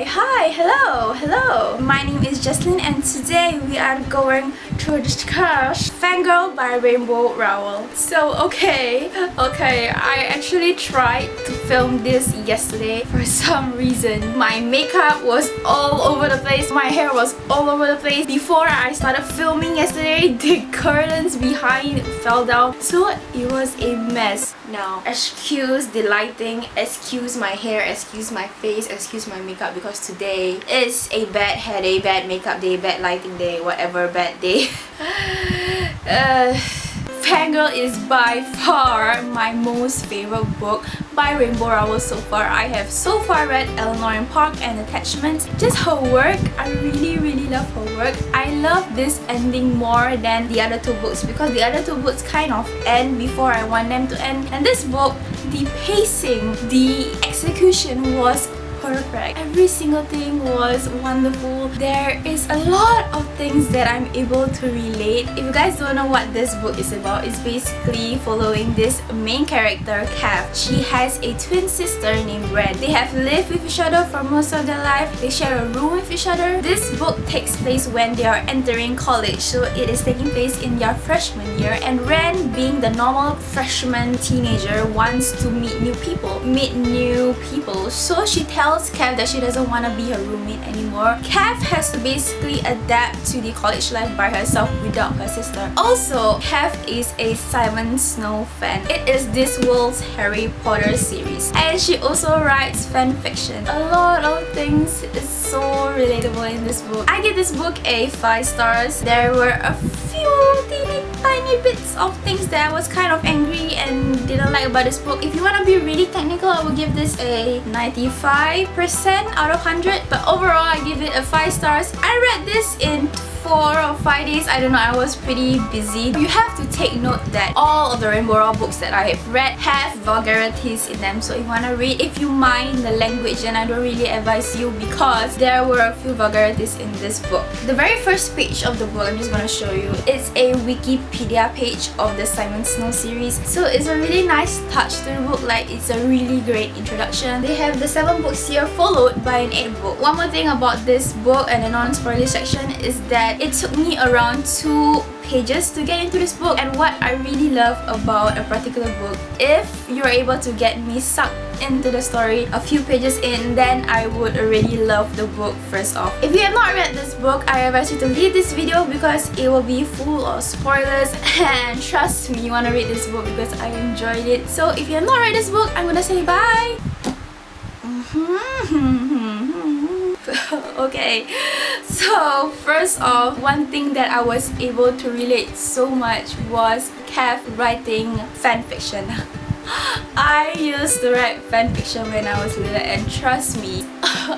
Hello. My name is Jezlyn and today we are going to discuss Fangirl by Rainbow Rowell. So okay, I actually tried to film this yesterday. For some reason, my makeup was all over the place, my hair was all over the place. Before I started filming yesterday, the curtains behind fell down, so it was a mess. Now, excuse the lighting, excuse my hair, excuse my face, excuse my makeup, because today is a bad hair day, bad makeup day, bad lighting day, whatever bad day. Fangirl is by far my most favorite book by Rainbow Rowell so far. I have so far read Eleanor and Park and Attachments. Just her work, I really love her work. I love this ending more than the other two books because the other two books kind of end before I want them to end. And this book, the pacing, the execution was perfect. Every single thing was wonderful. There is a lot of things that I'm able to relate. If you guys don't know what this book is about, it's basically following this main character, Kath. She has a twin sister named Ren. They have lived with each other for most of their life. They share a room with each other. This book takes place when they are entering college, so it is taking place in their freshman year, and Ren, being the normal freshman teenager, wants to meet new people. So she tells Kath that she doesn't want to be her roommate anymore. Kath has to basically adapt to the college life by herself without her sister. Also, Kath is a Simon Snow fan. It is this world's Harry Potter series, and she also writes fan fiction. A lot of things is so relatable in this book. I give this book a 5 stars. There were a few tiny bits of things that I was kind of angry and didn't like about this book. If you want to be really technical, I would give this a 95% out of 100, but overall I give it a 5 stars. I read this in 4 or 5 days. I don't know, I was pretty busy. You have to take note that all of the Rainbow Rowell books that I have read have vulgarities in them, so if you want to read, if you mind the language, then I don't really advise you because there were a few vulgarities in this book. The very first page of the book, I'm just gonna show you, it's a Wikipedia page of the Simon Snow series, so it's a really nice touch to the book. Like, it's a really great introduction. They have the 7 books here followed by an 8th book. One more thing about this book and the non-spoiler section is that it took me around 2 pages to get into this book. And what I really love about a particular book, if you're able to get me sucked into the story a few pages in, then I would already love the book first off. If you have not read this book, I advise you to leave this video because it will be full of spoilers, and trust me, you want to read this book because I enjoyed it. So if you have not read this book, I'm gonna say bye. Okay, so first off, one thing that I was able to relate so much was Kath writing fanfiction. I used to write fanfiction when I was little, and trust me,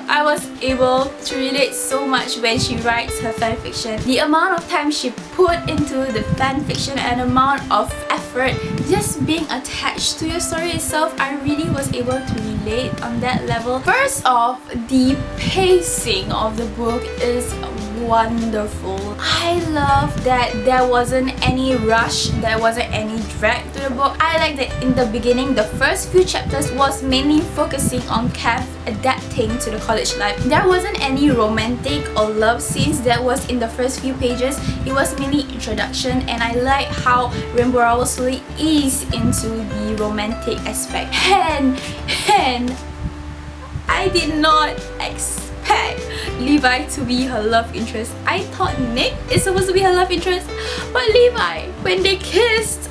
I was able to relate so much when she writes her fanfiction. The amount of time she put into the fanfiction and amount of effort just being attached to your story itself, I really was able to relate on that level. First off, the pacing of the book is wonderful. I love that there wasn't any rush, there wasn't any drag to the book. I like that in the beginning, the first few chapters was mainly focusing on Kath adapting to the college life. There wasn't any romantic or love scenes that was in the first few pages. It was mainly introduction, and I like how Rainbow Rowell slowly eased into the romantic aspect. And I did not expect Levi to be her love interest. I thought Nick is supposed to be her love interest, but Levi, when they kissed,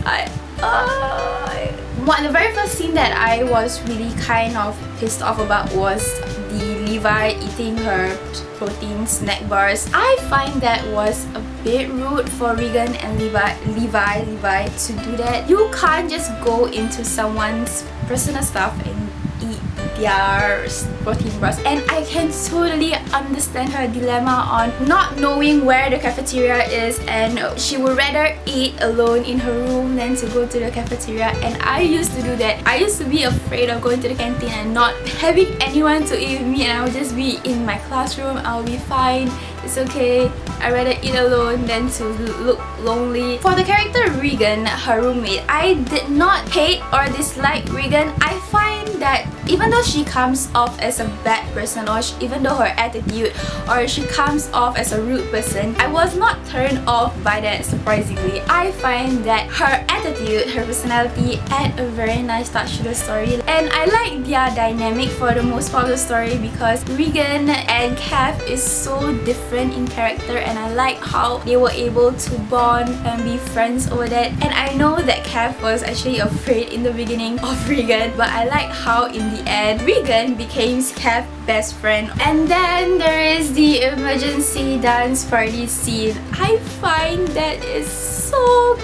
the very first scene that I was really kind of pissed off about was the Levi eating her protein snack bars. I find that was a bit rude for Regan and Levi to do that. You can't just go into someone's personal stuff and eat their protein bars. And I can totally understand her dilemma on not knowing where the cafeteria is, and she would rather eat alone in her room than to go to the cafeteria. And I used to do that. I used to be afraid of going to the canteen and not having anyone to eat with me, and I would just be in my classroom. I'll be fine, it's okay. I'd rather eat alone than to look lonely. For the character Regan, her roommate, I did not hate or dislike Regan. I find that even though she comes off as as a bad person, or even though her attitude, or she comes off as a rude person, I was not turned off by that. Surprisingly, I find that her attitude, her personality add a very nice touch to the story, and I like their dynamic for the most part of the story because Regan and Kev is so different in character, and I like how they were able to bond and be friends over that. And I know that Kev was actually afraid in the beginning of Regan, but I like how in the end Regan became Kev's best friend. And then there is the emergency dance party scene. I find that is so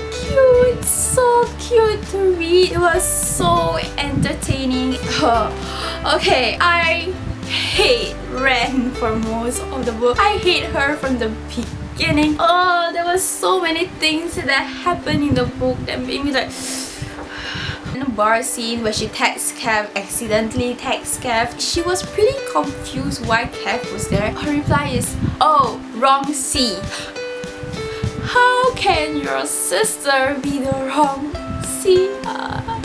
cute to read. It was so entertaining. Okay, I hate Ren for most of the book. I hate her from the beginning. Oh, there was so many things that happened in the book that made me like... In the bar scene where she accidentally texts Kev, she was pretty confused why Kev was there. Her reply is, "Oh, wrong C." How can your sister be the wrong C?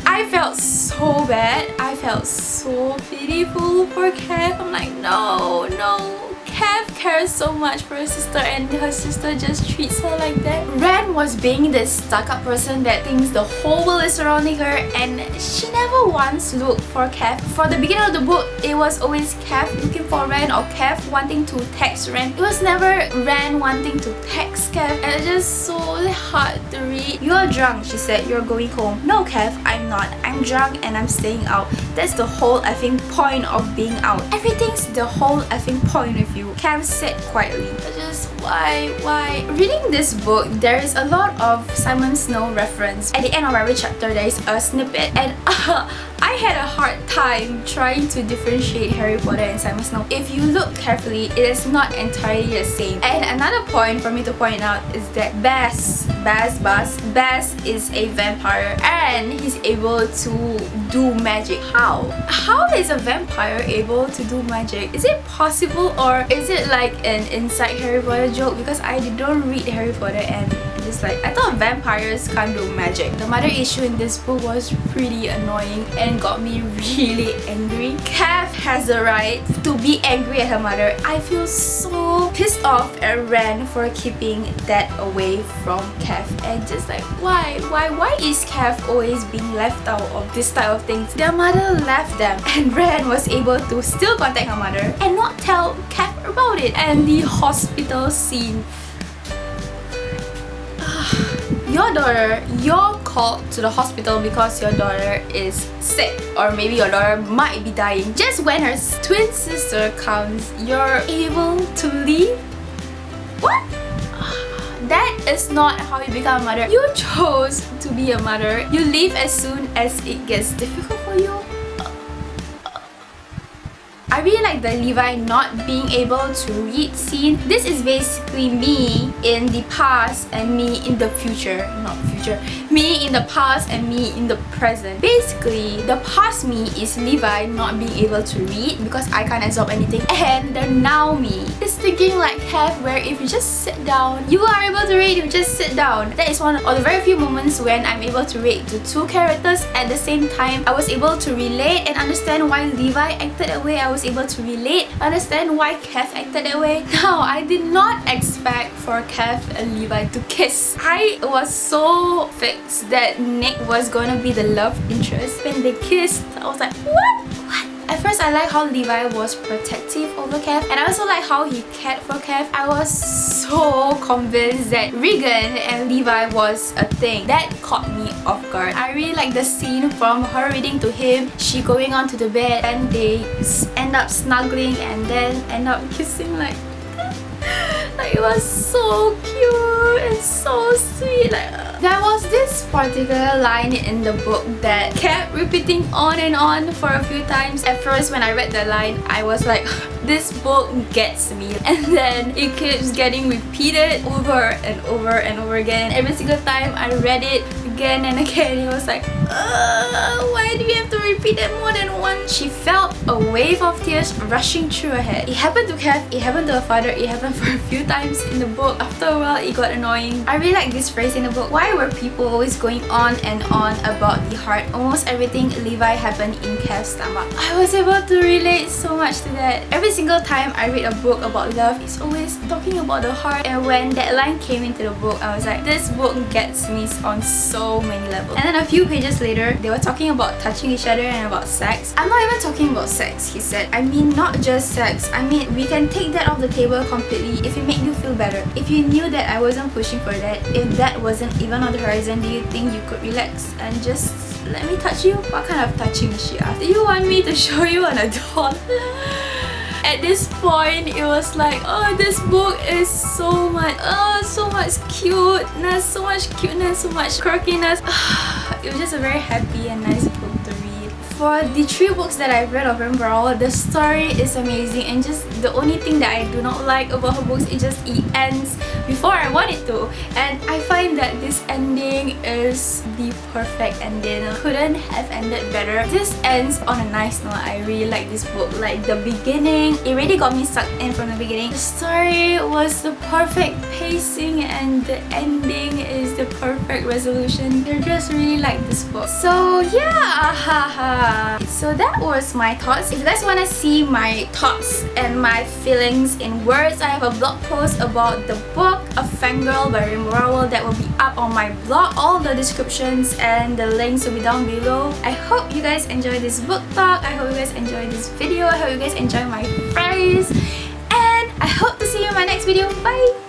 I felt so bad. I felt so pitiful for Kev. I'm like, no. Kev cares so much for her sister, and her sister just treats her like that. Ren was being this stuck-up person that thinks the whole world is surrounding her, and she never once looked for Kev. For the beginning of the book, it was always Kev looking for Ren, or Kev wanting to text Ren. It was never Ren wanting to text Kev, and it's just so hard to read. "You're drunk," she said. "You're going home." "No, Kev, I'm not. I'm drunk and I'm staying out. That's the whole effing point of being out. Everything's the whole effing point with you," Kev said quietly. Just why? Reading this book, there is a lot of Simon Snow reference. At the end of every chapter, there is a snippet, and I had a hard time trying to differentiate Harry Potter and Simon Snow. If you look carefully, it is not entirely the same. And another point for me to point out is that Baz is a vampire, and he's able to do magic. How is a vampire able to do magic? Is it possible, or is it like an inside Harry Potter joke? Because I don't read Harry Potter, and just like, I thought vampires can't do magic. The mother issue in this book was pretty annoying and got me really angry. Kev has the right to be angry at her mother. I feel so pissed off at Ren for keeping that away from Kev, and just like, why is Kev always being left out of this type of things? Their mother left them, and Ren was able to still contact her mother and not tell Kev about it. And the hospital scene, you're called to the hospital because your daughter is sick, or maybe your daughter might be dying. Just when her twin sister comes, you're able to leave? What? That is not how you become a mother. You chose to be a mother. You leave as soon as it gets difficult for you. I really like the Levi not being able to read scene. This is basically me in the past and me in the future. Not future. Me in the past and me in the present. Basically, the past me is Levi not being able to read because I can't absorb anything. And the now me is thinking like Kev, where if you just sit down, you are able to read, you just sit down. That is one of the very few moments when I'm able to relate to two characters at the same time. I was able to relate and understand why Levi acted that way. I was able to relate, understand why Kev acted that way. Now, I did not expect for Kev and Levi to kiss. I was so fixed that Nick was gonna be the love interest. When they kissed, I was like, what? At first, I like how Levi was protective over Kev, and I also like how he cared for Kev. I was so convinced that Regan and Levi was a thing. That caught me off guard. I really like the scene from her reading to him, she going onto the bed, and they end up snuggling and then end up kissing like it was so cute and so sweet. There was this particular line in the book that kept repeating on and on for a few times. At first, when I read the line, I was like, this book gets me. And then it keeps getting repeated over and over and over again. Every single time I read it again and again. It was like, why do we have to repeat that more than once? She felt a wave of tears rushing through her head. It happened to Kev, it happened to her father, it happened for a few times in the book. After a while, it got annoying. I really like this phrase in the book. Why were people always going on and on about the heart? Almost everything Levi happened in Kev's stomach. I was able to relate so much to that. Every single time I read a book about love, it's always talking about the heart. And when that line came into the book, I was like, this book gets me on so many levels. And then a few pages later, they were talking about touching each other and about sex. I'm not even talking about sex, he said. I mean, not just sex. I mean, we can take that off the table completely if it made you feel better. If you knew that I wasn't pushing for that, if that wasn't even on the horizon, do you think you could relax and just let me touch you? What kind of touching is she after? Do you want me to show you an adult? At this point, it was like, oh, this book is so much cuteness, so much quirkiness. It was just a very happy and nice book to read. For the 3 books that I've read of Rainbow Rowell, the story is amazing, and just the only thing that I do not like about her books is just it ends before I want it to. And I find that this ending is the perfect ending. It couldn't have ended better. This ends on a nice note. I really like this book. Like the beginning, it really got me sucked in from the beginning. The story was the perfect pacing and the ending is the perfect resolution. I just really like this book. So yeah, so that was my thoughts. If you guys want to see my thoughts and my feelings in words, I have a blog post about the book of Fangirl by Rainbow Rowell that will be up on my blog. All the descriptions and the links will be down below. I hope you guys enjoy this book talk. I hope you guys enjoy this video. I hope you guys enjoy my phrase. And I hope to see you in my next video. Bye!